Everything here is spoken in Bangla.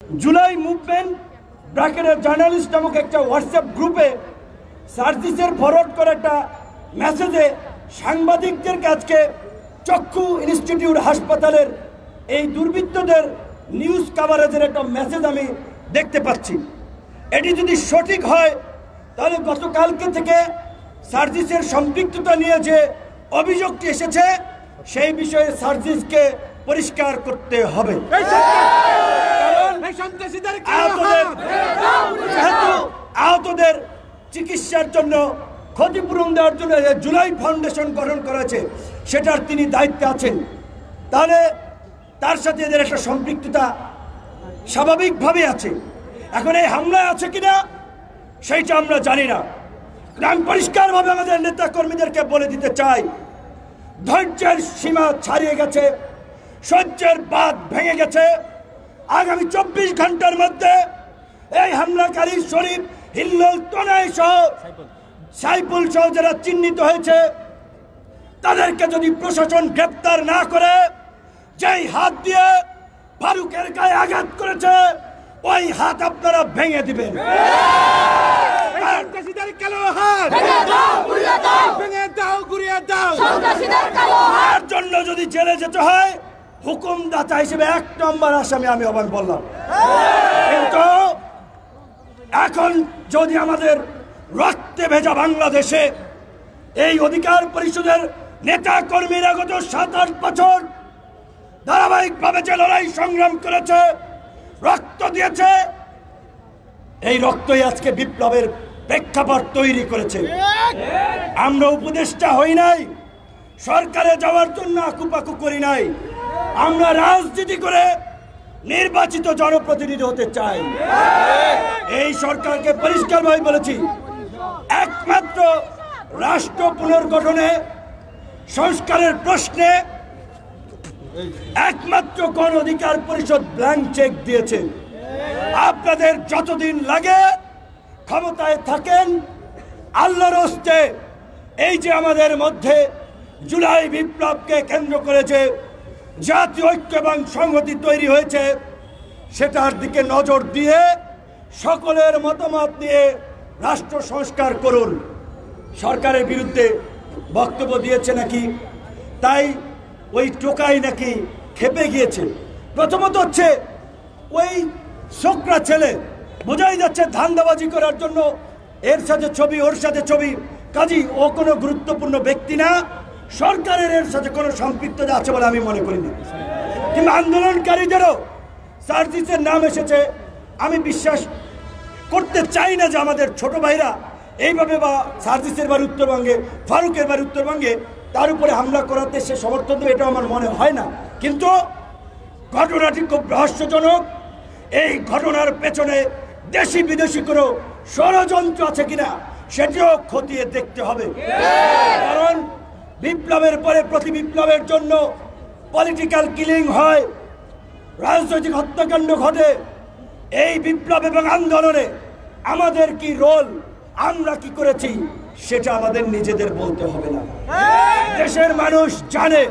জুলাই মুভমেন্ট ব্র্যাকেটের জার্নালিস্ট নামক একটা হোয়াটসঅ্যাপ গ্রুপে সার্জিসের ফরওয়ার্ড করা একটা মেসেজে সাংবাদিকদের কাছে চক্ষু ইনস্টিটিউট হাসপাতালের এই দুর্বৃত্তদের নিউজ কাভারেজের একটা মেসেজ আমি দেখতে পাচ্ছি। এটি যদি সঠিক হয় তাহলে গতকালকে থেকে সার্জিসের সম্পৃক্ততা নিয়ে যে অভিযোগটি এসেছে সেই বিষয়ে সার্জিসকে পরিষ্কার করতে হবে। আহতদের চিকিৎসার জন্য ক্ষতিপূরণ দেওয়ার জন্য জুলাই ফাউন্ডেশন গঠন করেছে, সেটার তিনি দায়িত্বে আছেন। তাহলে তার সাথে এদের একটা সম্পৃক্ততা স্বাভাবিকভাবে আছে। এখন এই হামলায় আছে কিনা সেইটা আমরা জানি না। আমি পরিষ্কারভাবে আমাদের নেতা কর্মীদেরকে বলে দিতে চাই, ধৈর্যের সীমা ছাড়িয়ে গেছে, সহ্যের বাঁধ ভেঙে গেছে। আগামী 24 ঘন্টার মধ্যে এই হামলাকারী শরীফ, হিল্লোল, তনয় সহ সাইফুল সহ যারা চিহ্নিত হয়েছে তাদেরকে যদি প্রশাসন গ্রেপ্তার না করে, যেই হাত দিয়ে ফারুকের গায়ে আঘাত করেছে ওই হাত আপনারা ভেঙে দিবেন। তার জন্য যদি জেলে যেতে হয়, হুকুমদাতা হিসেবে 1 নম্বর আসামি আমি আবার বললাম। কিন্তু এখন যদি আমাদের রক্তে ভেজা বাংলাদেশে এই অধিকার পরিষদের নেতা কর্মীরা গত 7-8 বছর ধারাবাহিকভাবে যে লড়াই সংগ্রাম করেছে, রক্ত দিয়েছে, এই রক্তই আজকে বিপ্লবের প্রেক্ষাপট তৈরি করেছে। আমরা উপদেষ্টা হই নাই, সরকারে যাওয়ার জন্য আকুপাকু করি নাই, আমরা রাজনীতি করে নির্বাচিত জনপ্রতিনিধি হতে চাই। এই সরকারকে পরিষ্কারভাবে বলেছি, একমাত্র রাষ্ট্র পুনর্গঠনে সংস্কারের প্রশ্নে একমাত্র গণ অধিকার পরিষদ ব্ল্যাঙ্ক চেক দিয়েছে। আপনাদের যতদিন লাগে ক্ষমতায় থাকেন, আল্লাহর হস্তে এই যে আমাদের মধ্যে জুলাই বিপ্লবকে কেন্দ্র করেছে জাতীয় ঐক্য এবং সংহতি তৈরি হয়েছে, সেটার দিকে নজর দিয়ে সকলের মতামত নিয়ে রাষ্ট্র সংস্কার করুন। সরকারের বিরুদ্ধে বক্তব্য দিয়েছে নাকি, তাই ওই টোকাই নাকি খেপে গিয়েছে। প্রথমত হচ্ছে ওই ছোকরা ছেলে, বোঝাই যাচ্ছে ধান্দাবাজি করার জন্য এর সাথে ছবি, ওর সাথে ছবি, কাজী ও কোনো গুরুত্বপূর্ণ ব্যক্তি না, সরকারের এর সাথে কোনো সম্পৃক্ততা আছে বলে আমি মনে করি না। কিন্তু আন্দোলনকারীদেরও সার্জিসের নাম এসেছে, আমি বিশ্বাস করতে চাই না যে আমাদের ছোট ভাইরা এইভাবে, বা সার্জিসের বাড়ি উত্তরবঙ্গে, ফারুকের বাড়ি উত্তরবঙ্গে, তার উপরে হামলা করাতে সে সমর্থন দেবে, এটা আমার মনে হয় না। কিন্তু ঘটনাটি খুব রহস্যজনক। এই ঘটনার পেছনে দেশি বিদেশি কোনো ষড়যন্ত্র আছে কিনা সেটিও খতিয়ে দেখতে হবে। কারণ বিপ্লবের পরে প্রতি বিপ্লবের জন্য পলিটিক্যাল কিলিং হয়, রাজনৈতিক হত্যাকাণ্ড ঘটে। এই বিপ্লব এবং আন্দোলনে আমাদের কি রোল, আমরা কি করেছি, সেটা আমাদের নিজেদের বলতে হবে না। দেশের মানুষ জানে